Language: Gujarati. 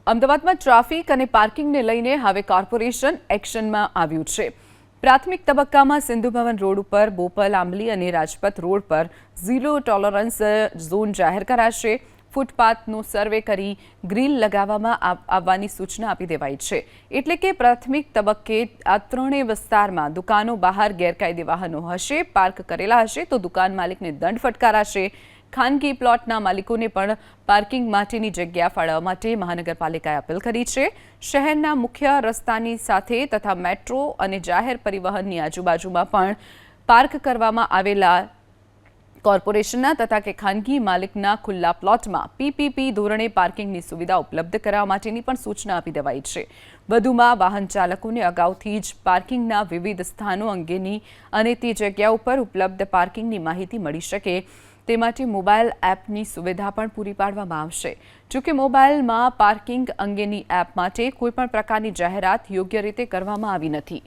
અમદાવાદમાં ટ્રાફિક અને પાર્કિંગને લઈને હવે કોર્પોરેશન એક્શનમાં આવ્યું છે। પ્રાથમિક તબક્કામાં સિંધુ ભવન રોડ ઉપર બોપલ, આંબલી અને રાજપથ રોડ પર ઝીરો ટોલરન્સ ઝોન જાહેર કરાશે। ફૂટપાથનો સર્વે કરી ગ્રીલ લગાવવામાં આવવાની સૂચના આપી દેવાઈ છે। એટલે કે પ્રાથમિક તબક્કે આ ત્રણેય વિસ્તારમાં દુકાનો બહાર ગેરકાયદે વાહનો હશે, પાર્ક કરેલા હશે તો દુકાન માલિકને દંડ ફટકારાશે। ખાનગી પ્લોટના માલિકોને પણ પાર્કિંગ માટેની જગ્યા ફાળવવા માટે મહાનગરપાલિકાએ અપીલ કરી છે। શહેરના મુખ્ય રસ્તાની સાથે તથા મેટ્રો અને જાહેર પરિવહનની આજુબાજુમાં પણ પાર્ક કરવામાં આવેલા કોર્પોરેશનના તથા કે ખાનગી માલિકના ખુલ્લા પ્લોટમાં પીપીપી ધોરણે પાર્કિંગની સુવિધા ઉપલબ્ધ કરાવવા માટેની પણ સૂચના આપી દેવાઈ છે। વધુમાં વાહન ચાલકોને અગાઉથી જ પાર્કિંગના વિવિધ સ્થાનો અંગેની અને તે જગ્યા ઉપર ઉપલબ્ધ પાર્કિંગની માહિતી મળી શકે તે માટે મોબાઈલ એપની સુવિધા પણ પૂરી પાડવામાં આવશે। જોકે મોબાઈલમાં પાર્કિંગ અંગેની એપ માટે કોઈપણ પ્રકારની જાહેરાત યોગ્ય રીતે કરવામાં આવી નથી।